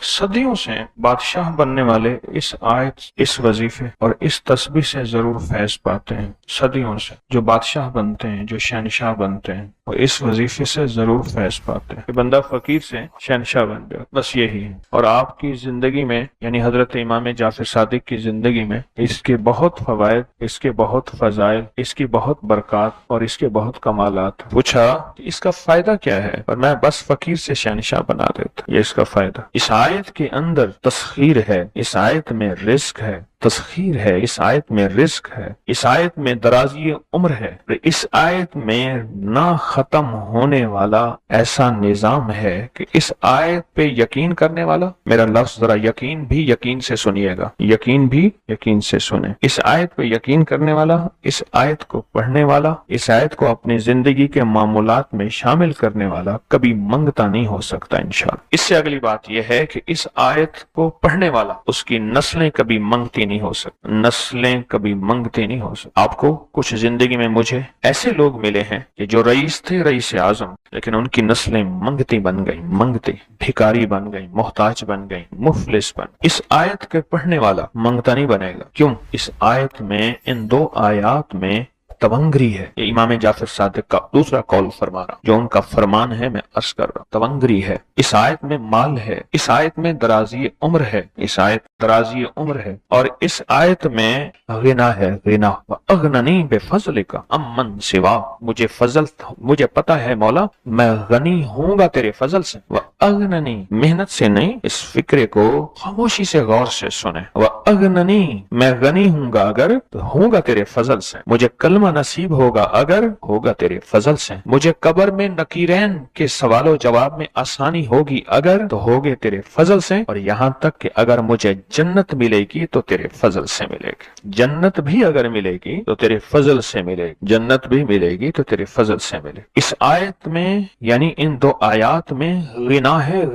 صدیوں سے بادشاہ بننے والے اس آیت، اس وظیفے اور اس تسبیح سے ضرور فیض پاتے ہیں۔ صدیوں سے جو بادشاہ بنتے ہیں، جو شہنشاہ بنتے ہیں، وہ اس وظیفے سے ضرور فیض پاتے ہیں کہ بندہ فقیر سے شہنشاہ بن جائے، بس یہی ہے۔ اور آپ کی زندگی میں، یعنی حضرت امام جعفر صادق کی زندگی میں اس کے بہت فوائد، اس کے بہت فضائل، اس کی بہت برکات اور اس کے بہت کمالات۔ پوچھا کہ اس کا فائدہ کیا ہے؟ اور میں بس فقیر سے شہنشاہ بنا دیتا، یہ اس کا فائدہ۔ اس آیت کے اندر تسخیر ہے، اس آیت میں رزق ہے، تسخیر ہے، اس آیت میں رزق ہے، اس آیت میں درازی عمر ہے، اس آیت میں نہ ختم ہونے والا ایسا نظام ہے کہ اس آیت پہ یقین کرنے والا، میرا لفظ ذرا یقین بھی یقین سے سنیے گا، یقین بھی یقین سے سنیں، اس آیت پہ یقین کرنے والا، اس آیت کو پڑھنے والا، اس آیت کو اپنی زندگی کے معمولات میں شامل کرنے والا کبھی منگتا نہیں ہو سکتا انشاءاللہ۔ اس سے اگلی بات یہ ہے کہ اس آیت کو پڑھنے والا، اس کی نسلیں کبھی منگتی نہیں ہو سکتی، نسلیں کبھی منگتی نہیں ہو سکتی۔ آپ کو کچھ زندگی میں مجھے ایسے لوگ ملے ہیں کہ جو رئیس تھے، رئیس اعظم، لیکن ان کی نسلیں منگتی بن گئی، منگتی، بھکاری بن گئی، محتاج بن گئی، مفلس بن۔ اس آیت کے پڑھنے والا منگتا نہیں بنے گا، کیوں؟ اس آیت میں، ان دو آیات میں تونگری ہے۔ یہ امام جعفر صادق کا دوسرا قول فرما رہا، جو ان کا فرمان ہے، میں عرض کر رہا ہوں، تونگری ہے۔ اس آیت میں مال ہے، اس آیت میں درازی عمر ہے، اس آیت درازی عمر ہے، اور اس آیت میں غنا ہے، غنا۔ وَأَغْنَنِي بِفَضْلِكَ عَمَّنْ سِوَاكَ، مجھے فضل، مجھے پتا ہے مولا میں غنی ہوں گا تیرے فضل سے۔ وَأَغْنَنِي، محنت سے نہیں، اس فکرے کو خاموشی سے غور سے سنیں۔ وَأَغْنَنِي، میں غنی ہوں گا اگر تو ہوں گا تیرے فضل سے، مجھے کلمہ نصیب ہوگا اگر ہوگا تیرے فضل سے، مجھے قبر میں نکیرین کے سوال و جواب میں آسانی ہوگی اگر تو ہوگے تیرے فضل سے، اور یہاں تک کہ اگر مجھے جنت ملے گی تو تیرے فضل سے ملے گی، جنت بھی اگر ملے گی تو تیرے فضل سے ملے گی، جنت بھی ملے گی تو تیرے فضل سے ملے گی۔ اس آیت میں، یعنی ان دو آیات میں غنا ہے،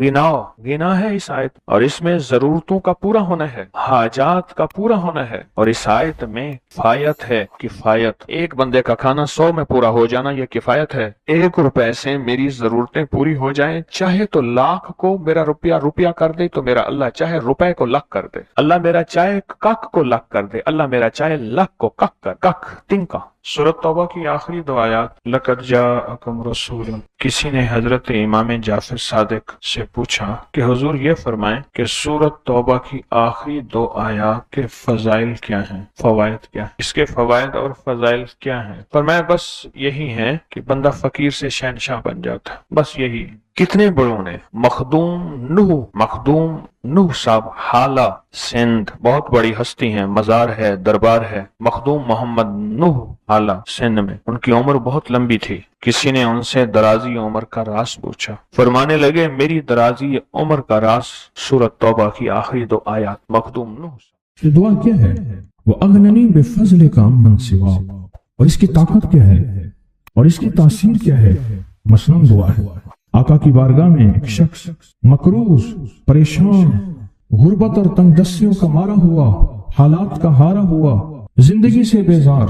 غنا ہے اس آیت، اور اس میں ضرورتوں کا پورا ہونا ہے، حاجات کا پورا ہونا ہے، اور اس آیت میں کفایت ہے، کفایت۔ ایک بندے کا کھانا 100 میں پورا ہو جانا یہ کفایت ہے۔ 1 روپے سے میری ضرورتیں پوری ہو جائیں، چاہے تو لاکھ کو میرا روپیہ کر دے تو میرا اللہ چاہے روپے کو لاکھ کر دے، اللہ میرا چاہے کک کو لاکھ کر دے، اللہ میرا چاہے لاکھ کو کک کر، کک تنکا۔ سورۃ توبہ کی آخری 2 آیات، لَقَدْ جَاءَكُمْ رَسُولٌ۔ کسی نے حضرت امام جعفر صادق سے پوچھا کہ حضور یہ فرمائیں کہ سورۃ توبہ کی آخری 2 آیات کے فضائل کیا ہیں، فوائد کیا ہیں، اس کے فوائد اور فضائل کیا ہیں؟ فرمایا بس یہی ہے کہ بندہ فقیر سے شہنشاہ بن جاتا ہے، بس یہی۔ کتنے بڑوں نے، مخدوم نوح صاحب، حالہ سندھ، بہت بڑی ہستی ہیں، مزار ہے، دربار ہے، مخدوم محمد نوح حالہ سندھ میں، ان کی عمر بہت لمبی تھی۔ کسی نے ان سے درازی عمر کا راز پوچھا، فرمانے لگے میری درازی عمر کا راز سورۃ توبہ کی آخری 2 آیات۔ مخدوم نوح یہ دعا کیا ہے؟ وَأَغْنَنِي بِفَضْلِكَ عَمَّنْ سِوَاكَ، اور اس کی طاقت کیا ہے اور اس کی تاثیر کیا ہے؟ مثلاً دعا ہے، آقا کی بارگاہ میں ایک شخص مقروض، پریشان، غربت اور تنگ دستیوں کا مارا ہوا، حالات کا ہارا ہوا، زندگی سے بیزار،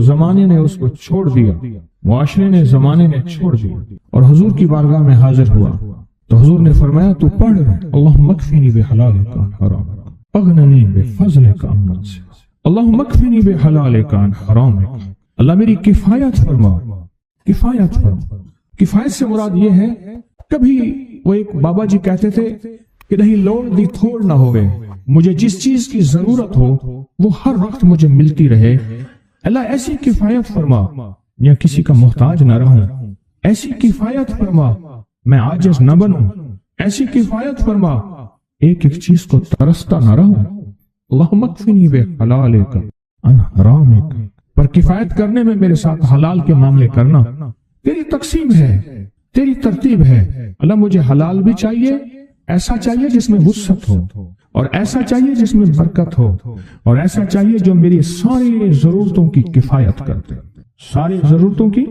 زمانے نے اس کو چھوڑ دیا، زمانے نے چھوڑ دیا، اور حضور کی بارگاہ میں حاضر ہوا تو حضور نے فرمایا تو پڑھ اللہم اکفنی بحلالک عن حرامک اغننی بفضلک عمن سواک، اللہم اکفنی بحلالک عن حرامک، اللہ میری کفایت فرما، کفایت فرما۔ کفایت سے مراد یہ ہے، کبھی وہ ایک بابا جی کہتے تھے کہ نہیں لوڑ دی تھوڑ نہ ہوئے، مجھے جس چیز کی ضرورت ہو وہ ہر وقت مجھے ملتی رہے، اللہ ایسی کفایت فرما، یا کسی کا محتاج نہ رہوں، ایسی کفایت فرما، میں عاجز نہ بنوں، ایسی کفایت فرما، ایک ایک چیز کو ترستا نہ رہوں، اللہم اکفنی بحلالک عن حرامک، پر کفایت کرنے میں میرے ساتھ حلال کے معاملے کرنا تیری تقسیم ہے، تیری ترتیب ہے، اللہ مجھے حلال بھی چاہیے، ایسا چاہیے جس میں وسعت ہو، اور ایسا چاہیے جس میں برکت ہو، اور ایسا چاہیے جو میری ساری ضرورتوں کی کفایت کرتے، ساری ضرورتوں کی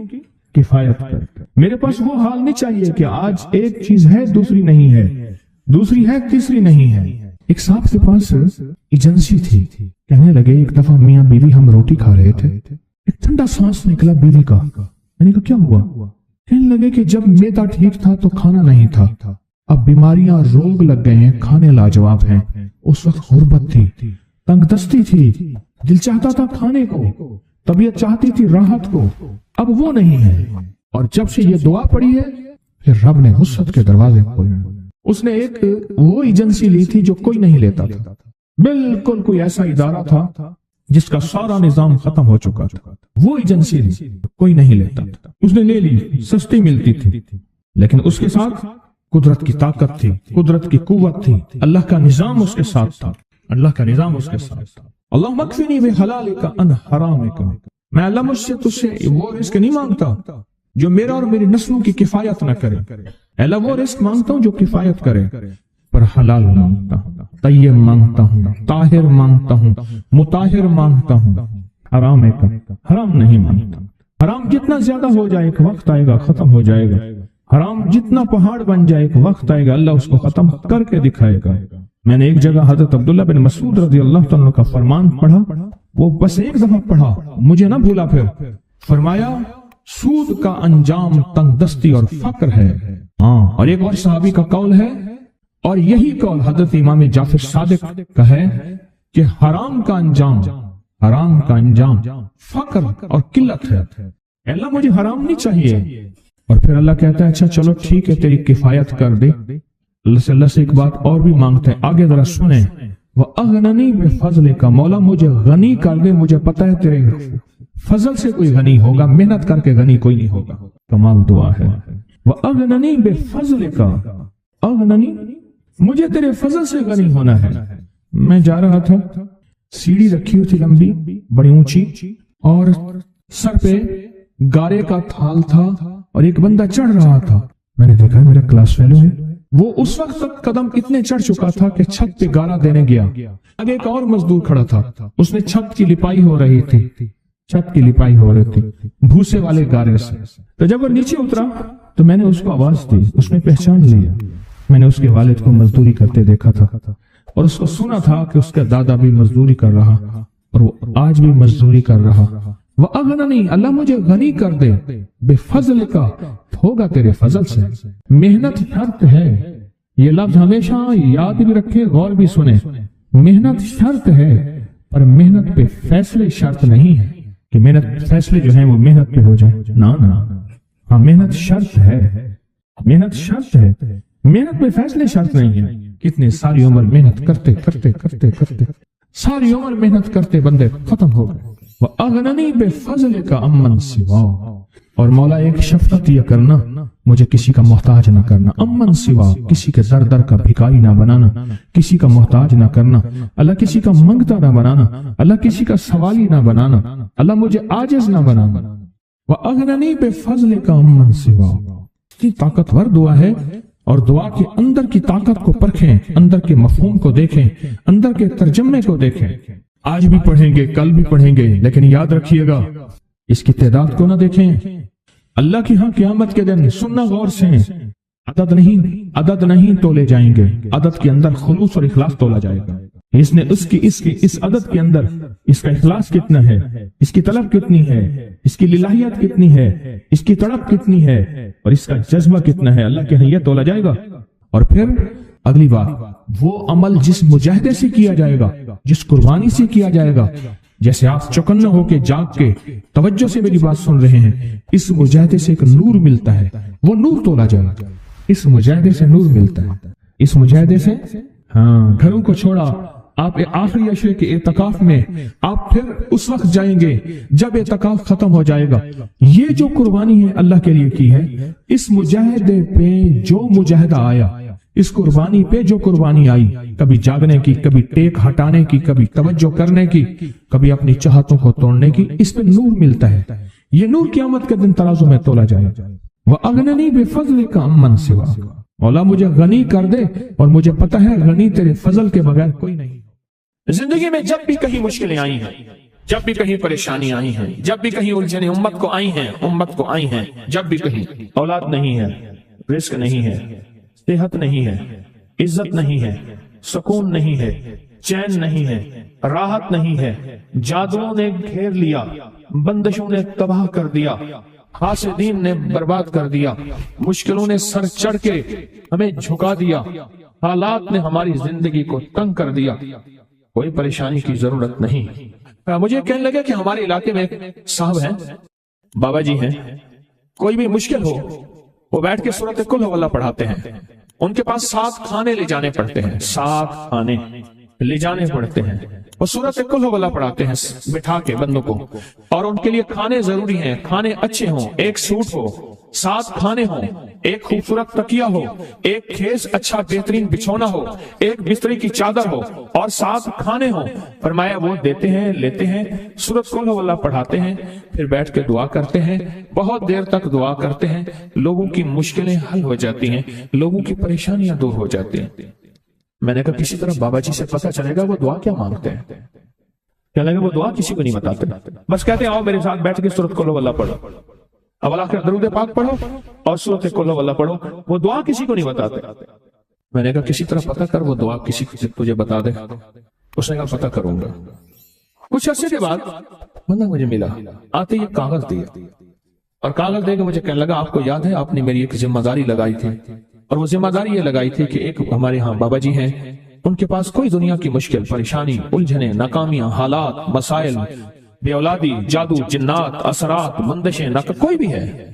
کفایت کرتے۔ میرے پاس وہ حال نہیں چاہیے کہ آج ایک چیز ہے دوسری نہیں ہے، دوسری ہے تیسری نہیں ہے۔ ایک صاحب کے پاس ایجنسی تھی، کہنے لگے ایک دفعہ میاں بیوی ہم روٹی کھا رہے تھے، ایک ٹھنڈا سانس نکلا بیوی کا، میں نے کہا کیا ہوا؟ کہنے لگے کہ جب میدا ٹھیک تھا تو کھانا نہیں تھا، اب بیماریاں روگ لگ گئے ہیں، کھانے لاجواب ہیں۔ اس وقت غربت تھی، تنگ دستی تھی، دل چاہتا تھا کھانے کو، طبیعت چاہتی تھی راحت کو، اب وہ نہیں ہے۔ اور جب سے یہ دعا پڑی ہے پھر رب نے وسعت کے دروازے کھولے۔ اس نے ایک وہ ایجنسی لی تھی جو کوئی نہیں لیتا تھا، بالکل کوئی ایسا ادارہ تھا جس کا سارا نظام ختم ہو چکا تھا، وہ ایجنسی لی، کوئی نہیں لیتا تھا، اس نے لے لی، سستی ملتی تھی، لیکن اس کے ساتھ قدرت کی طاقت تھی، قدرت کی قوت تھی، اللہ کا نظام اس کے ساتھ تھا، اللہ کا نظام اس کے ساتھ تھا۔ اللہ مکفنی بحلالک عن حرامک، میں اللہ مجھ سے تجھ سے وہ رزق نہیں مانگتا جو میرا اور میری نسلوں کی کفایت نہ کرے، اللہ وہ رزق مانگتا ہوں جو کفایت کرے، پر حلال مانگتا ہوں، طیب مانگتا ہوں، طاہر مانگتا ہوں، مطہر مانگتا ہوں، حرام نہیں مانگتا۔ حرام جتنا زیادہ ہو جائے ایک وقت آئے گا ختم ہو جائے گا، حرام جتنا پہاڑ بن جائے ایک وقت آئے گا اللہ اس کو ختم کر کے دکھائے گا۔ میں نے ایک جگہ حضرت عبداللہ بن مسعود رضی اللہ تعالیٰ کا فرمان پڑھا، وہ بس ایک دفعہ پڑھا، مجھے نہ بھولا، پھر فرمایا سود کا انجام تنگ دستی اور فقر ہے۔ اور ایک اور صحابی کا قول ہے، اور یہی قول حضرت امام جعفر صادق کا ہے کہ حرام کا انجام فقر اور قلت ہے۔ اللہ مجھے حرام نہیں چاہیے، اور پھر اللہ کہتا ہے اچھا چلو ٹھیک ہے تیری کفایت کر دے۔ اللہ سے ایک بات اور بھی مانگتا ہے، آگے ذرا سنیں، وَأَغْنَنِي بِفَضْلِكَ، مولا مجھے غنی کر دے، مجھے پتہ ہے تیرے فضل سے کوئی غنی ہوگا، محنت کر کے غنی کوئی نہیں ہوگا۔ کمال دعا ہے، وَأَغْنَنِي بِفَضْلِكَ، اغننی، مجھے تیرے فضل سے غنی ہونا ہے۔ میں جا رہا تھا، سیڑھی رکھی ہوئی تھی لمبی بڑی اونچی، اور سر پہ گارے کا تھال تھا اور ایک بندہ چڑھ رہا تھا، میں نے دیکھا میرا کلاس فیلو ہے، وہ اس وقت تک قدم اتنے چڑھ چکا تھا کہ چھت پہ گارا دینے گیا، آگے ایک اور مزدور کھڑا تھا، اس نے چھت کی لپائی ہو رہی تھی، بھوسے والے گارے سے۔ تو جب وہ نیچے اترا تو میں نے اس کو آواز دی، اس نے پہچان لیا، میں نے اس کے والد کو مزدوری کرتے دیکھا تھا اور اس کو سنا تھا کہ اس کا دادا بھی مزدوری کر رہا اور وہ آج بھی مزدوری کر رہا۔ وَأَغْنَنِي، اللہ مجھے غنی کر دے، بِفَضْلِكَ، ہوگا تیرے فضل سے۔ محنت شرط ہے، یہ لفظ ہمیشہ یاد بھی رکھے، غور بھی سنے، محنت شرط ہے، پر محنت پہ فیصلے شرط نہیں ہے کہ محنت فیصلے جو ہیں وہ محنت پہ ہو جائے، نہ ہاں محنت شرط ہے، محنت شرط ہے، محنت پہ فیصلے شرط نہیں ہے۔ کتنے ساری عمر محنت کرتے کرتے کرتے کرتے ساری عمر محنت کرتے بندے ختم ہو گئے۔ وَأَغْنَنِي بِفَضْلِكَ عَمَّنْ سِوَاكَ، اور مولا ایک شفقت یہ کرنا، مجھے کسی کا محتاج نہ کرنا، امن سوا، کسی کے در در کا بھکاری نہ بنانا، کسی کا محتاج نہ کرنا، اللہ کسی کا منگتا نہ بنانا، اللہ کسی کا سوالی نہ بنانا، اللہ مجھے عاجز نہ بنانا۔ وَأَغْنَنِي بِفَضْلِكَ عَمَّنْ سِوَاكَ، اتنی طاقتور دعا ہے، اور دعا کے اندر کی طاقت کو پرکھیں، اندر کے مفہوم کو دیکھیں، اندر کے ترجمے کو دیکھیں۔ آج بھی پڑھیں گے، کل بھی پڑھیں گے، لیکن یاد رکھیے گا اس کی تعداد کو نہ دیکھیں، اللہ کی ہاں قیامت کے دن سننا غور سے، عدد نہیں تولے جائیں گے، عدد کے اندر خلوص اور اخلاص تولا جائے گا۔ اس نے اس عدد کے اندر اس کا اخلاص کتنا ہے، اس کی طلب کتنی ہے، اس کی للہیت کتنی ہے، اس کی تڑپ کتنی ہے، اور اس کا جذبہ کتنا ہے، اللہ کے ہاں یہ تولا جائے گا۔ اور پھر اگلی بات، وہ عمل جس مجاہدے سے کیا جائے گا، جس قربانی سے کیا جائے گا، جیسے آپ چوکنا ہو کے جاگ کے توجہ سے میری بات سن رہے ہیں، اس مجاہدے سے ایک نور ملتا ہے، وہ نور تولا جائے گا، اس مجاہدے سے نور ملتا ہے، اس مجاہدے سے گھروں کو چھوڑا، آپ آخری عشرے کے اعتکاف میں آپ پھر اس وقت جائیں گے جب اعتکاف ختم ہو جائے گا۔ یہ جو قربانی ہے اللہ کے لیے کی ہے، اس مجاہدے پہ جو مجاہدہ آیا، اس قربانی پہ جو قربانی آئی، کبھی جاگنے کی، کبھی ٹیک ہٹانے کی، کبھی توجہ کرنے کی، کبھی اپنی چاہتوں کو توڑنے کی، اس پہ نور ملتا ہے۔ یہ نور قیامت کے دن ترازو میں تولا جائے گا۔ وَأَغْنَنِي بِفَضْلِكَ عَمَّنْ سِوَاكَ، مولا مجھے غنی کر دے، اور مجھے پتہ ہے غنی تیرے فضل کے بغیر کوئی نہیں۔ زندگی میں جب بھی کہیں مشکلیں آئی ہیں، جب بھی کہیں پریشانی آئی ہیں، جب بھی کہیں الجھنیں امت کو آئی ہیں، جب بھی کہیں اولاد نہیں ہے، رزق نہیں ہے، صحت نہیں ہے، عزت نہیں ہے، سکون نہیں ہے، چین نہیں ہے، راحت نہیں ہے، جادوؤں نے گھیر لیا، بندشوں نے تباہ کر دیا، حاسدین نے برباد کر دیا، مشکلوں نے سر چڑھ کے ہمیں جھکا دیا، حالات نے ہماری زندگی کو تنگ کر دیا، کوئی پریشانی کی ضرورت نہیں۔ مجھے کہنے لگے کہ ہمارے علاقے میں ایک صاحب ہیں، بابا جی ہیں، کوئی بھی مشکل ہو وہ بیٹھ کے سورۃ کل ہو اللہ پڑھاتے ہیں، ان کے پاس 7 کھانے لے جانے پڑتے ہیں، 7 کھانے لے جانے پڑتے ہیں، وہ سورۃ کل ہو اللہ پڑھاتے ہیں بٹھا کے بندوں کو، اور ان کے لیے کھانے ضروری ہیں، کھانے اچھے ہوں، ایک سوٹ ہو، 7 کھانے ہوں، ایک خوبصورت تکیہ ہو، ایک کھیس اچھا بہترین بچھونا ہو، ایک بستری کی چادر ہو، اور 7 کھانے ہوں۔ فرمایا وہ دیتے ہیں، لیتے ہیں، سورۃ کل ہو اللہ پڑھاتے ہیں، پھر بیٹھ کے دعا کرتے ہیں، بہت دیر تک دعا کرتے ہیں، لوگوں کی مشکلیں حل ہو جاتی ہیں، لوگوں کی پریشانیاں دور ہو جاتی ہیں۔ میں نے کہا کسی طرح بابا جی سے پتہ چلے گا وہ دعا کیا مانگتے ہیں۔ کہنے لگے وہ دعا کسی کو نہیں بتاتے، بس کہتے ہیں آؤ میرے ساتھ بیٹھ کے سورۃ کل ہو اللہ پڑھو، اب اللہ کے درود پاک پڑھو اور سورۃ کل ہو اللہ پڑھو، وہ دعا کسی کو نہیں بتاتے۔ میں نے کہا کسی طرح پتہ کر وہ دعا کسی کو تجھے بتا دے۔ اس نے کہا پتہ کروں گا۔ کچھ عرصے کے بعد بندہ مجھے ملا، آتے یہ کاغذ دیا، اور کاغذ دے کے مجھے کہنے لگا آپ کو یاد ہے آپ نے میری ایک ذمہ داری لگائی تھی، اور وہ ذمہ داری یہ لگائی تھی کہ ایک ہمارے ہاں بابا جی ہیں، ان کے پاس کوئی دنیا کی مشکل، پریشانی، الجھنیں، ناکامیاں، حالات، مسائل، بے اولادی، جادو، جنات، اثرات، بندشیں، کوئی بھی ہے،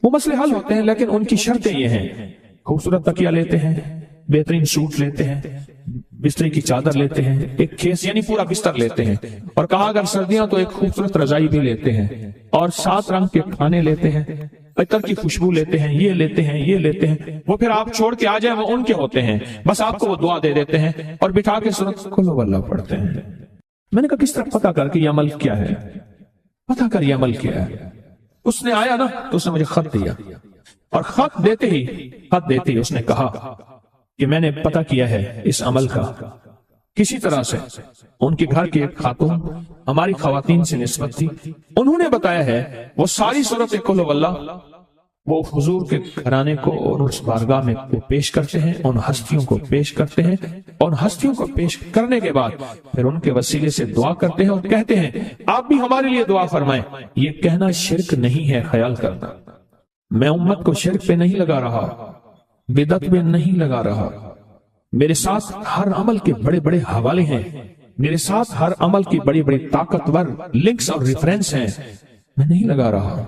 وہ مسئلے حل ہوتے ہیں، لیکن ان کی شرطیں یہ ہیں، خوبصورت تکیہ لیتے ہیں، بہترین سوٹ لیتے ہیں، بستری کی چادر لیتے ہیں، ایک کھیس یعنی پورا بستر لیتے ہیں، اور کہا اگر سردیاں تو ایک خوبصورت رضائی بھی لیتے ہیں، اور 7 رنگ کے کھانے لیتے ہیں، عطر کی خوشبو لیتے ہیں، یہ لیتے ہیں، یہ لیتے ہیں، وہ پھر آپ چھوڑ کے آ جائیں وہ ان کے ہوتے ہیں، بس آپ کو وہ دعا دے دیتے ہیں اور بٹھا کے سورۃ کل ہو اللہ پڑھتے ہیں۔ میں نے کہا کس طرح پتہ کر کے یہ عمل کیا ہے، پتہ کر یہ عمل کیا ہے۔ اس نے آیا نا تو اس نے مجھے خط دیا، اور خط دیتے ہی اس نے کہا کہ میں نے پتہ کیا ہے اس عمل کا، کسی طرح سے ان کے گھر کی ایک خاتون ہماری خواتین سے نسبت تھی، انہوں نے بتایا ہے وہ ساری سورۃ کل ہو اللہ وہ حضور کے گھرانے کو اور اس بارگاہ میں پیش کرتے ہیں، ان ہستیوں کو پیش کرتے ہیں، اور ہستیوں کو پیش کرنے کے بعد پھر ان کے وسیلے سے دعا کرتے ہیں اور کہتے ہیں آپ بھی ہمارے لیے دعا فرمائیں۔ یہ کہنا شرک نہیں ہے، خیال کرنا، میں امت کو شرک پہ نہیں لگا رہا، بدعت میں نہیں لگا رہا، میرے ساتھ ہر عمل کے بڑے بڑے حوالے ہیں، میرے ساتھ ہر عمل کی بڑی بڑی طاقتور لنکس اور ریفرنس ہیں، میں نہیں لگا رہا،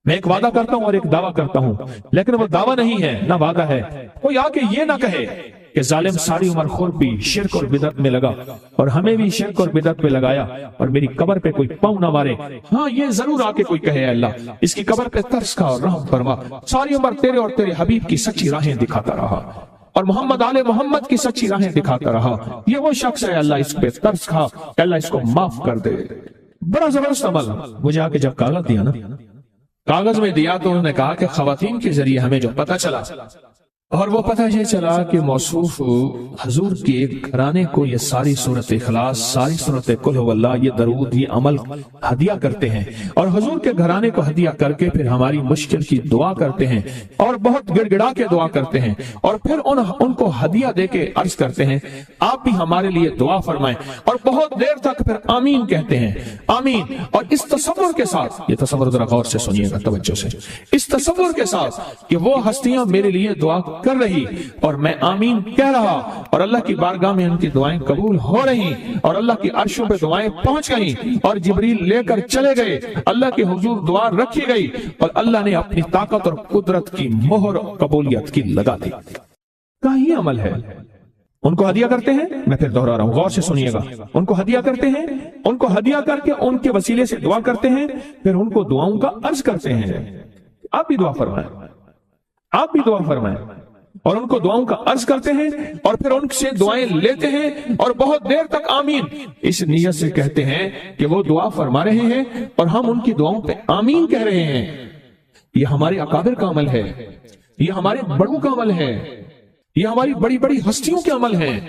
میں ایک وعدہ کرتا ہوں اور ایک دعویٰ کرتا ہوں، لیکن وہ دعویٰ نہیں ہے نہ وعدہ ہے۔ کوئی آ کے یہ نہ کہے کہ ظالم ساری عمر خود بھی شرک اور بدعت میں لگا اور ہمیں بھی شرک اور بدعت میں لگایا اور میری قبر پہ کوئی پاؤں نہ مارے۔ ہاں یہ ضرور آ کے کوئی کہے اللہ اس کی قبر پہ ترس کھا اور رحم فرما، ساری عمر تیرے اور تیرے حبیب کی سچی راہیں دکھاتا رہا اور محمد آل محمد کی سچی راہیں دکھاتا رہا، یہ وہ شخص ہے اللہ اس پہ ترس کھا، اللہ اس کو معاف کر دے۔ بڑا زبردست عمل۔ مجھے آ کے جب کاغذ دیا نا، کاغذ میں دیا تو انہوں نے کہا کہ خواتین کے ذریعے ہمیں جو پتہ چلا، اور وہ پتہ یہ چلا کہ موصوف حضور کے گھرانے کو یہ ساری سورۃ اخلاص، ساری سورۃ قل هو اللہ، یہ درود، یہ عمل ہدیہ کرتے ہیں، اور حضور کے گھرانے کو ہدیہ کر کے پھر ہماری مشکل کی دعا کرتے ہیں اور بہت گڑ گڑا کے دعا کرتے ہیں، اور پھر ان کو ہدیہ دے کے عرض کرتے ہیں آپ بھی ہمارے لیے دعا فرمائیں، اور بہت دیر تک پھر آمین کہتے ہیں، آمین۔ اور اس تصور کے ساتھ، یہ تصور ذرا غور سے سنیے گا توجہ سے، اس تصور کے ساتھ کہ وہ ہستیاں میرے لیے دعا کر رہی اور میں آمین کہہ رہا، اور اللہ کی بارگاہ میں ان کی دعائیں قبول ہو رہی، اور اللہ کی عرشوں پہ دعائیں پہنچ گئیں، اور جبریل لے کر چلے گئے، اللہ کے حضور دعا رکھی گئی، اور اللہ نے اپنی طاقت اور قدرت کی مہر قبولیت کی لگا دی۔ کہا یہ عمل ہے۔ ان کو ہدیہ کرتے ہیں، میں پھر دوہرا رہا ہوں، غور سے سنیے گا، ان کو ہدیہ کرتے ہیں، ان کو ہدیہ کر کے ان کے وسیلے سے دعا کرتے ہیں، پھر ان کو دعاؤں کا عرض کرتے ہیں آپ بھی دعا فرمائیں، آپ بھی دعا فرمائیں، اور ان کو دعاؤں کا عرض کرتے ہیں، اور پھر ان سے دعائیں لیتے ہیں، اور بہت دیر تک آمین اس نیت سے کہتے ہیں کہ وہ دعا فرما رہے ہیں اور ہم ان کی دعاؤں پہ آمین کہہ رہے ہیں۔ یہ ہمارے اکابر کا عمل ہے، یہ ہمارے بڑوں کا عمل ہے، یہ ہماری بڑی بڑی ہستیوں کے عمل ہیں۔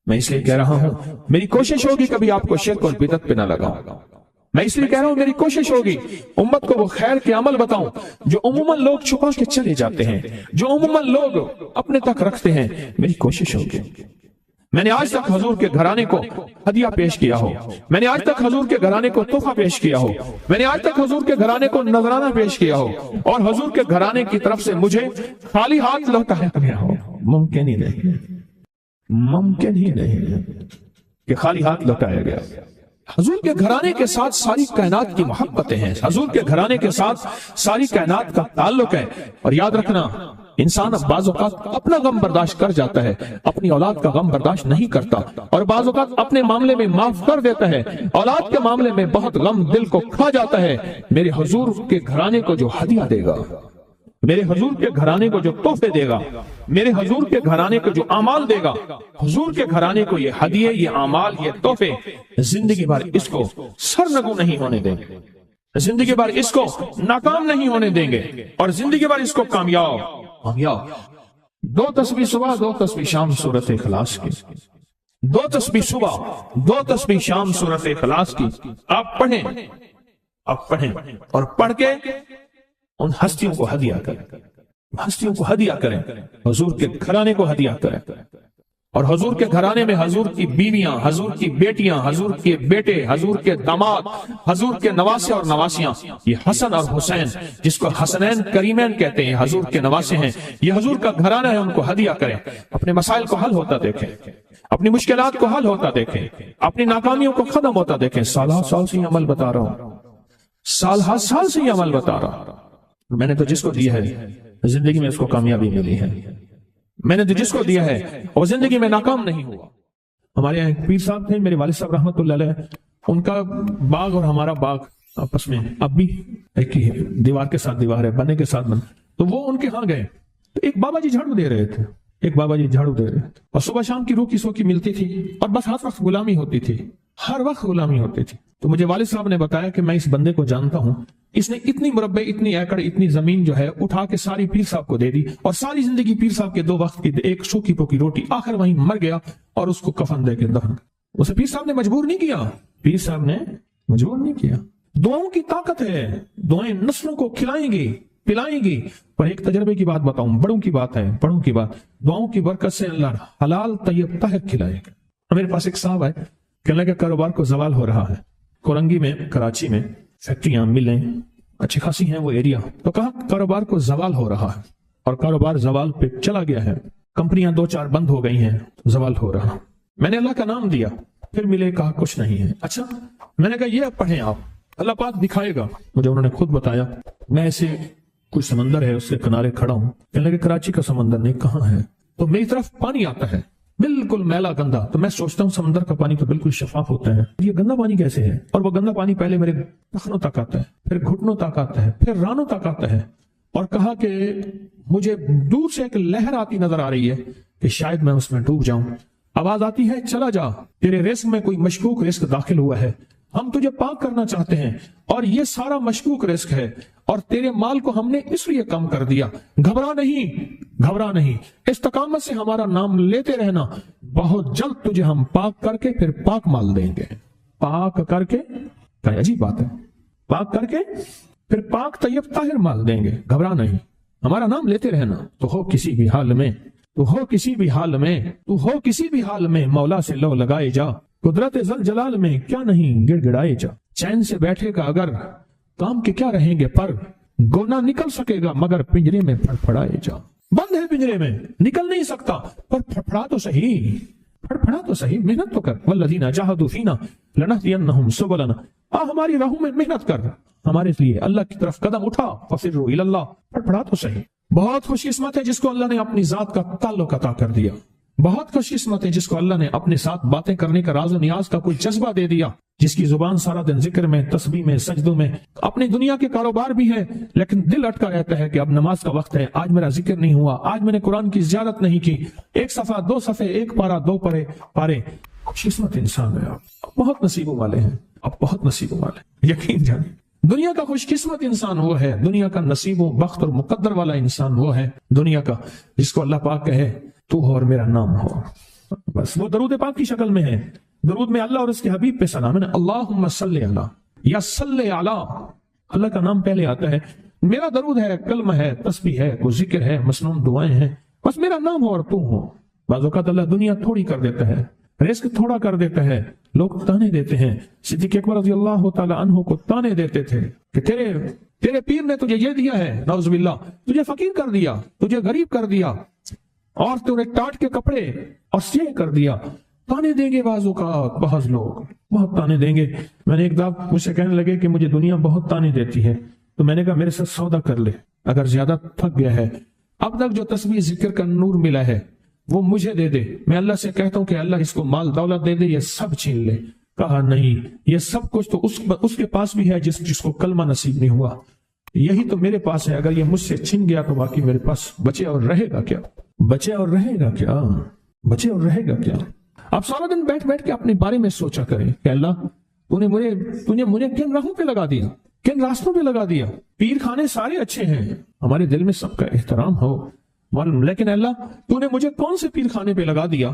میں اس لیے کہہ رہا ہوں میری کوشش ہوگی کبھی آپ کو شرک اور بدعت پہ نہ لگاؤں، میں اس لیے کہہ رہا ہوں میری کوشش ہوگی امت کو وہ خیر کے عمل بتاؤں جو عموماً لوگ چھپا کے چلے جاتے ہیں، جو عموماً لوگ اپنے تک رکھتے ہیں، میری کوشش ہوگی۔ میں نے آج تک حضور کے گھرانے کو ہدیہ پیش کیا ہو، میں نے آج تک حضور کے گھرانے کو تحفہ پیش کیا ہو، میں نے آج تک حضور کے گھرانے کو نذرانہ پیش کیا ہو، اور حضور کے گھرانے کی طرف سے مجھے خالی ہاتھ لوٹایا گیا ہو۔ ممکن ہی نہیں، ممکن ہی نہیں کہ خالی ہاتھ لوٹایا گیا۔ حضور کے گھرانے کے ساتھ ساری کائنات کی محبتیں ہیں، حضور کے گھرانے کے ساتھ ساری کائنات کا تعلق ہے۔ اور یاد رکھنا، انسان بعض اوقات اپنا غم برداشت کر جاتا ہے، اپنی اولاد کا غم برداشت نہیں کرتا، اور بعض اوقات اپنے معاملے میں معاف کر دیتا ہے، اولاد کے معاملے میں بہت غم دل کو کھا جاتا ہے۔ میرے حضور کے گھرانے کو جو ہدیہ دے گا، میرے حضور کے گھرانے کو جو تحفے دے گا، میرے حضور کے گھرانے کو جو اعمال دے گا، حضور کے گھرانے کو یہ ہدیے، یہ اعمال، یہ تحفے زندگی بھر اس کو سرنگو نہیں ہونے دیں گے، زندگی بھر اس کو ناکام نہیں ہونے دیں گے، اور زندگی بھر اس کو کامیاب۔ دو تسبیح صبح، دو تسبیح شام سورۃ اخلاص کی، دو تسبیح صبح، دو تسبیح شام سورۃ اخلاص کی آپ پڑھیں، آپ پڑھیں، اور پڑھ کے ان ہستیوں کو ہدیہ کریں، ہستیوں کو ہدیہ کریں، حضور کے گھرانے کو ہدیہ کریں۔ اور حضور کے گھرانے میں حضور کی بیویاں، حضور کی بیٹیاں، حضور کے بیٹے، حضور کے داماد، حضور کے نواسے اور نواسیاں، یہ حسن اور حسین جس کو حسنین کریمین کہتے ہیں، حضور کے نواسے ہیں، یہ حضور کا گھرانہ ہے، ان کو ہدیہ کریں۔ اپنے مسائل کو حل ہوتا دیکھیں، اپنی مشکلات کو حل ہوتا دیکھیں، اپنی ناکامیوں کو ختم ہوتا دیکھیں۔ سال سے یہ عمل بتا رہا ہوں، سال سے یہ عمل بتا رہا ہوں۔ میں نے تو جس کو دیا ہے زندگی میں اس کو کامیابی ملی ہے، میں نے تو جس کو دیا ہے وہ زندگی میں ناکام نہیں ہوا۔ ہمارے یہاں ایک پیر صاحب تھے، میرے والد صاحب رحمۃ اللہ علیہ، ان کا باغ اور ہمارا باغ آپس میں اب بھی ایک ہی ہے، دیوار کے ساتھ دیوار ہے، بنے کے ساتھ بن۔ تو وہ ان کے ہاں گئے تو ایک بابا جی جھاڑو دے رہے تھے، ایک بابا جی جھاڑو دے رہے تھے، اور صبح شام کی روکی سوکی ملتی تھی، اور بس ہر وقت غلامی ہوتی تھی، ہر وقت غلامی ہوتی تھی۔ تو مجھے والد صاحب نے بتایا کہ میں اس بندے کو جانتا ہوں، اس نے اتنی مربع، اتنی ایکڑ، اتنی زمین جو ہے اٹھا کے ساری پیر صاحب کو دے دی، اور ساری زندگی پیر صاحب کے 2 وقت کی ایک سوکھی پوکی روٹی، آخر وہیں مر گیا اور اس کو کفن دے کے دفن۔ اسے پیر صاحب نے مجبور نہیں کیا، پیر صاحب نے مجبور نہیں کیا۔ دعاؤں کی طاقت ہے، دعائیں نسلوں کو کھلائیں گی، پلائیں گی۔ پر ایک تجربے کی بات بتاؤں، بڑوں کی بات ہے، بڑوں کی بات، دعاؤں کی برکت سے اللہ حلال طیب طاہر کھلائے گا۔ میرے پاس ایک صاحب ہے، کہنے لگا کاروبار کو زوال ہو رہا ہے، کورنگی میں، کراچی میں فیکٹریاں، ملیں اچھی خاصی ہیں وہ ایریا، تو کہا کاروبار کو زوال ہو رہا ہے، اور کاروبار زوال پہ چلا گیا ہے، کمپنیاں 2-4 بند ہو گئی ہیں، زوال ہو رہا۔ میں نے اللہ کا نام دیا، پھر ملے، کہا کچھ نہیں ہے۔ اچھا، میں نے کہا یہ اب پڑھیں آپ، اللہ پاک دکھائے گا مجھے۔ انہوں نے خود بتایا، میں ایسے کوئی سمندر ہے اس کے کنارے کھڑا ہوں، کہنے لگے کراچی کا سمندر نہیں، کہاں ہے؟ تو میری طرف پانی آتا ہے بالکل میلا گندا، تو میں سوچتا ہوں سمندر کا پانی تو بالکل شفاف ہوتا ہے، یہ گندا پانی کیسے ہے؟ اور وہ گندا پانی پہلے میرے ٹخنوں تک آتا ہے، پھر گھٹنوں تک آتا ہے، پھر رانوں تک آتا ہے۔ اور کہا کہ مجھے دور سے ایک لہر آتی نظر آ رہی ہے کہ شاید میں اس میں ڈوب جاؤں۔ آواز آتی ہے چلا جا، تیرے رزق میں کوئی مشکوک رزق داخل ہوا ہے، ہم تجھے پاک کرنا چاہتے ہیں، اور یہ سارا مشکوک رزق ہے، اور تیرے مال کو ہم نے اس لیے کم کر دیا۔ گھبرا نہیں، گھبرا نہیں، استقامت سے ہمارا نام لیتے رہنا، بہت جلد تجھے ہم پاک کر کے پھر پاک مال دیں گے۔ پاک کر کے، کیا عجیب بات ہے، پاک کر کے پھر پاک طیب طاہر مال دیں گے۔ گھبرا نہیں، ہمارا نام لیتے رہنا، تو ہو کسی بھی حال میں، تو ہو کسی بھی حال میں، تو ہو کسی بھی حال میں، مولا سے لو لگائے جا، قدرت ذل جلال میں کیا نہیں گڑ گڑائے جا۔ چین سے بیٹھے گا اگر کام کے کیا رہیں گے پر، گونا نکل سکے گا مگر پنجرے میں پھڑپھڑائے جا۔ بند ہے پنجرے میں، نکل نہیں سکتا، پر پھڑپھڑا تو صحیح، پھڑپھڑا تو صحیح، محنت تو کر۔ والذین جاہدوا فینا لنہدینہم سبلنا، ہماری راہوں میں محنت کر، ہمارے لیے اللہ کی طرف قدم اٹھا، ففروا الی اللہ، پھڑپھڑا تو صحیح۔ بہت خوش قسمت ہے جس کو اللہ نے اپنی ذات کا تعلق عطا کر دیا، بہت خوش قسمت ہے جس کو اللہ نے اپنے ساتھ باتیں کرنے کا، راز و نیاز کا کوئی جذبہ دے دیا، جس کی زبان سارا دن ذکر میں، تسبیح میں، سجدوں میں، اپنی دنیا کے کاروبار بھی ہے، لیکن دل اٹکا رہتا ہے کہ اب نماز کا وقت ہے، آج میرا ذکر نہیں ہوا، آج میں نے قرآن کی زیارت نہیں کی، 1 صفحہ 2 صفحے، 1 پارہ 2 پارے۔ خوش قسمت انسان ہے آپ، بہت نصیبوں والے ہیں آپ، بہت نصیبوں والے، یقین جانیں۔ دنیا کا خوش قسمت انسان وہ ہے، دنیا کا نصیب و بخت اور مقدر والا انسان وہ ہے دنیا کا جس کو اللہ پاک کہے تو ہو اور میرا نام ہو، بس وہ درود پاک کی شکل میں ہے۔ درود میں اللہ اور اس کے حبیب پہ سلام ہے، اللہم صلی علی یا صلی علی، اللہ کا نام پہلے آتا ہے، میرا درود ہے، کلمہ ہے، تسبیح ہے، کوئی ذکر ہے، مسنون دعائیں ہیں، بس میرا نام ہو اور تو ہو، بعض اوقات اللہ دنیا تھوڑی کر دیتا ہے، رزق تھوڑا کر دیتا ہے، لوگ تانے دیتے ہیں۔ صدیق اکبر رضی اللہ تعالی عنہ کو تانے دیتے تھے کہ تیرے پیر نے تجھے یہ دیا ہے، نعوذ باللہ، تجھے فقیر کر دیا، تجھے غریب کر دیا، اور تجھے ٹاٹ کے کپڑے اور سیہ کر دیا۔ تانے دیں گے بعض اوقات، بعض لوگ بہت تانے دیں گے۔ میں نے ایک دفعہ مجھ سے کہنے لگے کہ مجھے دنیا بہت تانے دیتی ہے، تو میں نے کہا میرے ساتھ سودا کر لے، اگر زیادہ تھک گیا ہے، اب تک جو تسبیح ذکر کا نور ملا ہے وہ مجھے دے دے، میں اللہ سے کہتا ہوں کہ اللہ اس کو مال دولت دے دے، یہ سب چھین لے۔ کہا نہیں، یہ سب کچھ تو اس کے پاس بھی ہے جس کو کلمہ نصیب نہیں ہوا، یہی تو میرے پاس ہے، اگر یہ مجھ سے چھن گیا تو باقی میرے پاس بچے اور رہے گا کیا؟ بچے اور رہے گا کیا؟ بچے اور رہے گا کیا؟ آپ سارا دن بیٹھ کے اپنے بارے میں سوچا کریں کہ اللہ تو نے مجھے کن راہوں پہ لگا دیا، کن راستوں پہ لگا دیا۔ پیر خانے سارے اچھے ہیں، ہمارے دل میں سب کا احترام ہو، لیکن اللہ تو نے مجھے کون سے پیر خانے پہ لگا دیا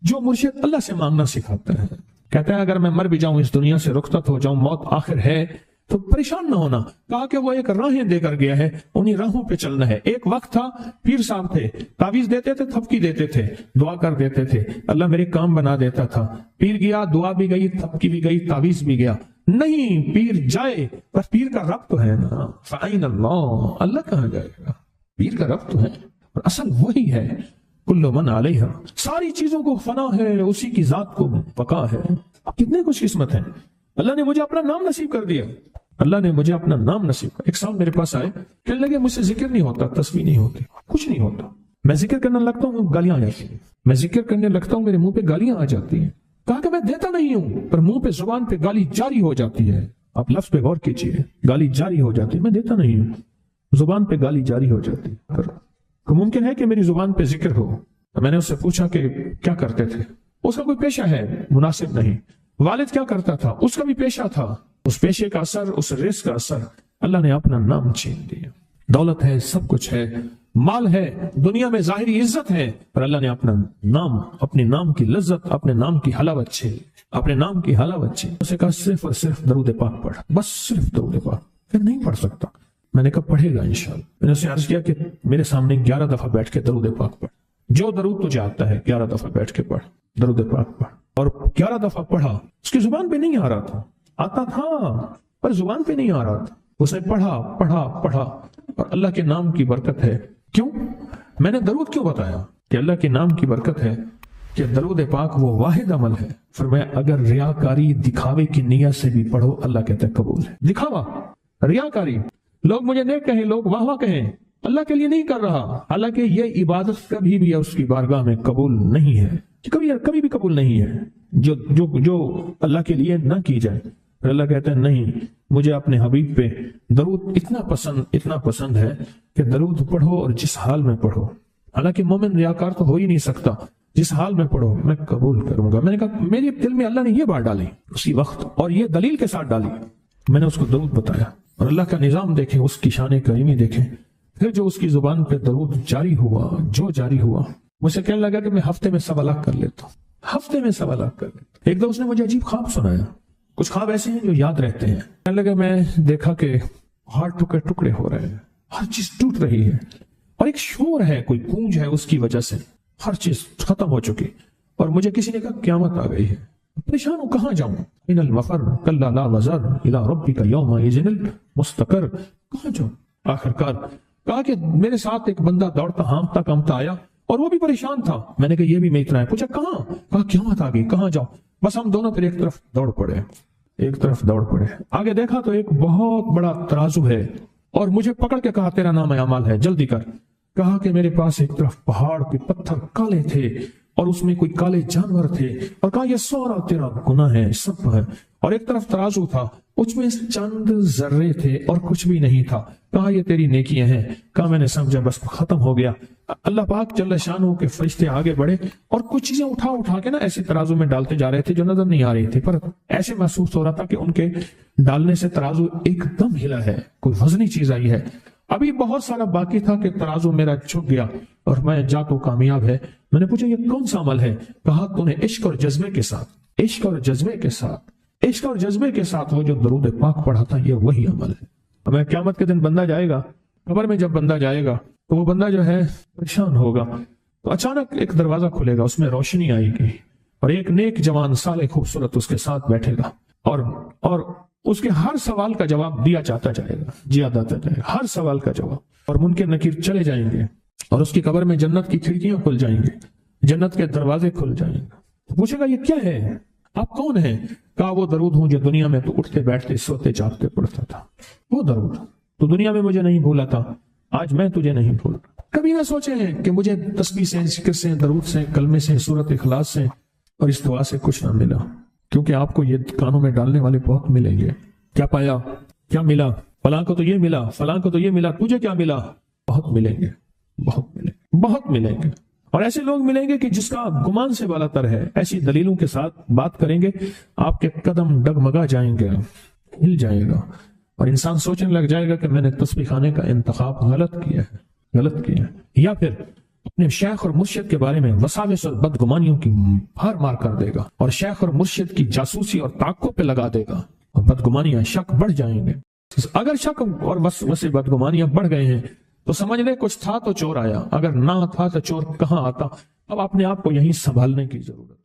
جو مرشد اللہ سے مانگنا سکھاتا ہے؟ کہتا ہے اگر میں مر بھی جاؤں، اس دنیا سے رخصت ہو جاؤں، موت آخر ہے، تو پریشان نہ ہونا۔ کہا کہ وہ ایک راہیں دے کر گیا ہے، انہی راہوں پہ چلنا ہے۔ ایک وقت تھا پیر صاحب تھے، تعویذ دیتے تھے، تھپکی دیتے تھے، دعا کر دیتے تھے، اللہ میرے کام بنا دیتا تھا۔ پیر گیا، دعا بھی گئی، تھپکی بھی گئی، تعویذ بھی گیا۔ نہیں، پیر جائے پر پیر کا رب تو ہے نا، فَأَيْنَ اللَّهُ، اللہ کہاں جائے گا؟ پیر کا رب تو ہے، اور اصل وہی ہے۔ کل من علیہا، ساری چیزوں کو فنا ہے، اسی کی ذات کو بقا ہے۔ کتنے خوش قسمت ہیں، اللہ نے مجھے اپنا نام نصیب کر دیا، اللہ نے مجھے اپنا نام نصیب کر۔ ایک صاحب میرے پاس آئے، کہنے لگے مجھ سے ذکر نہیں ہوتا، تسبیح نہیں ہوتی، کچھ نہیں ہوتا، میں ذکر کرنے لگتا ہوں گالیاں آ جاتی ہیں، میں ذکر کرنے لگتا ہوں میرے منہ پہ گالیاں آ جاتی ہیں۔ کہا کہ میں دیتا نہیں ہوں، پر منہ پہ زبان پہ گالی جاری ہو جاتی ہے۔ آپ لفظ پہ غور کیجیے، گالی جاری ہو جاتی ہے، میں دیتا نہیں ہوں، زبان پہ گالی جاری ہو جاتی ہے۔ تو ممکن ہے کہ میری زبان پہ ذکر ہو۔ میں نے اس سے پوچھا کہ کیا کرتے تھے؟ اس کا کوئی پیشہ ہے؟ مناسب نہیں۔ والد کیا کرتا تھا؟ اس کا بھی پیشہ تھا۔ اس پیشے کا اثر، اس رزق کا اثر، اللہ نے اپنا نام چھین دیا۔ دولت ہے، سب کچھ ہے، مال ہے، دنیا میں ظاہری عزت ہے، پر اللہ نے اپنا نام، اپنے نام کی لذت، اپنے نام کی حلاوت چھین، اپنے نام کی حلاوت چھین۔ اسے کہا صرف اور صرف درود پاک پڑھ، بس صرف درود پاک۔ پھر نہیں پڑھ سکتا۔ میں نے کہا پڑھے گا انشاءاللہ۔ میں نے اسے عرض کیا کہ میرے سامنے 11 دفعہ بیٹھ کے درود پاک پڑھ، جو درود تجھے آتا ہے 11 دفعہ بیٹھ کے پڑھ، درود پاک پڑھ۔ اور 11 دفعہ پڑھا، اس کی زبان پہ نہیں آ رہا تھا، آتا تھا پر زبان پہ نہیں آ رہا تھا۔ اس نے پڑھا، اور اللہ کے نام کی برکت ہے۔ کیوں میں نے درود کیوں بتایا؟ کہ اللہ کے نام کی برکت ہے کہ درود پاک وہ واحد عمل ہے، فرمایا اگر ریاکاری، دکھاوے کی نیت سے بھی پڑھو، اللہ کہتا ہے قبول ہے۔ دکھاوا، ریاکاری، لوگ مجھے نیک کہیں، لوگ واہ واہ کہیں، اللہ کے لیے نہیں کر رہا، حالانکہ یہ عبادت کبھی بھی اس کی بارگاہ میں قبول نہیں ہے، کبھی بھی قبول نہیں ہے جو اللہ کے لیے نہ کی جائے۔ پھر اللہ کہتا ہے نہیں، مجھے اپنے حبیب پہ درود اتنا پسند ہے کہ درود پڑھو اور جس حال میں پڑھو، حالانکہ مومن ریاکار تو ہو ہی نہیں سکتا، جس حال میں پڑھو میں قبول کروں گا۔ میں نے کہا میرے دل میں اللہ نے یہ بات ڈالی اسی وقت، اور یہ دلیل کے ساتھ ڈالی۔ میں نے اس کو درود بتایا، اور اللہ کا نظام دیکھیں، اس کی شان کریمی دیکھیں۔ پھر جو اس کی زبان پہ درود جاری ہوا، مجھ سے کہنے لگا کہ میں ہفتے میں 1.25 لاکھ کر لیتا ہوں، ہفتے میں 1.25 لاکھ کر لیتا ہوں۔ ایک دو اس نے مجھے عجیب خواب سنایا، کچھ خواب ایسے ہیں جو یاد رہتے ہیں۔ کہنے لگا میں دیکھا کہ ہاتھ ٹکڑے ہو رہے ہیں، ہر چیز ٹوٹ رہی ہے، اور ایک شور ہے، کوئی گونج ہے، اس کی وجہ سے ہر چیز ختم ہو چکی، اور مجھے کسی نے کہا قیامت آ گئی ہے۔ پریشان ہوں، کہاں جاؤں؟ ان المفر کلا لا وزر الى ربک یومئذ المستقر، کہاں جاؤں؟ آخرکار کہا کہ میرے ساتھ ایک بندہ دوڑتا ہانپتا کامتا آیا، اور وہ بھی پریشان تھا۔ میں نے کہا یہ بھی میں اتنا ہے، پوچھا کہاں؟ کہا قیامت آ گئی، کہاں جاؤں؟ بس ہم دونوں پھر ایک طرف دوڑ پڑے۔ آگے دیکھا تو ایک بہت بڑا ترازو ہے، اور مجھے پکڑ کے کہا تیرا نام اعمال ہے، جلدی کر۔ کہا کہ میرے پاس ایک طرف پہاڑ کے پتھر کالے تھے، اور اس میں کوئی کالے جانور تھے، اور کہا یہ سورا تیرا گناہ ہے، سب ہے۔ اور ایک طرف ترازو تھا، اس میں چند ذرے تھے اور کچھ بھی نہیں تھا۔ کہا یہ تیری نیکیاں ہیں۔ کہا میں نے سمجھا بس ختم ہو گیا۔ اللہ پاک جل شانہ کے فرشتے آگے بڑھے، اور کچھ چیزیں اٹھا کے نا ایسے ترازو میں ڈالتے جا رہے تھے جو نظر نہیں آ رہی تھی، پر ایسے محسوس ہو رہا تھا کہ ان کے ڈالنے سے ترازو ایک دم ہلا ہے، کوئی وزنی چیز آئی ہے۔ ابھی بہت سارا باقی تھا کہ ترازو میرا جھک گیا، اور میں جا تو کامیاب ہے۔ میں نے پوچھا یہ کون سا عمل ہے؟ کہا تو نے عشق اور جذبے کے ساتھ وہ جو درود پاک پڑھا تھا، یہ وہی عمل ہے۔ اب قیامت کے دن بندہ جائے گا قبر میں، جب بندہ جائے گا تو وہ بندہ جو ہے پریشان ہوگا، تو اچانک ایک دروازہ کھلے گا، اس میں روشنی آئے گی اور ایک نیک جوان صالح خوبصورت اس کے ساتھ بیٹھے گا اور اس کے ہر سوال کا جواب دیا جاتا جائے گا، ہر سوال کا جواب، اور منکر نکیر چلے جائیں گے اور اس کی قبر میں جنت کی کھڑکیاں کھل جائیں گے، جنت کے دروازے کھل جائیں گے۔ پوچھے گا یہ کیا ہے، آپ کون ہیں؟ کہا وہ درود ہوں جو دنیا میں تو اٹھتے بیٹھتے سوتے جاگتے پڑھتا تھا، وہ درود تو دنیا میں مجھے نہیں بھولا تھا، آج میں تجھے نہیں بھول۔ کبھی نہ سوچے ہیں کہ مجھے تسبیح سے، ذکر سے، درود سے، کلمے سے، سورت اخلاص سے اور اس دعا سے کچھ نہ ملا، کیونکہ آپ کو یہ کانوں میں ڈالنے والے بہت ملیں گے۔ کیا پایا، کیا ملا؟ فلاں کو تو یہ ملا، فلاں کو تو یہ ملا، تجھے کیا ملا؟ بہت ملیں گے، بہت ملیں گے، اور ایسے لوگ ملیں گے کہ جس کا گمان سے بالا تر ہے، ایسی دلیلوں کے ساتھ بات کریں گے، آپ کے قدم ڈگمگا جائیں گے، ہل جائے گا، اور انسان سوچنے لگ جائے گا کہ میں نے تسبیح خانے کا انتخاب غلط کیا ہے، یا پھر اپنے شیخ اور مرشد کے بارے میں وساوس اور بدگمانیوں کی بھار مار کر دے گا، اور شیخ اور مرشد کی جاسوسی اور تعقب پہ لگا دے گا، اور بدگمانیاں، شک بڑھ جائیں گے۔ اگر شک اور وسوسے بدگمانیاں بڑھ گئے ہیں تو سمجھ لے کچھ تھا تو چور آیا، اگر نہ تھا تو چور کہاں آتا۔ اب اپنے آپ کو یہیں سنبھالنے کی ضرورت ہے۔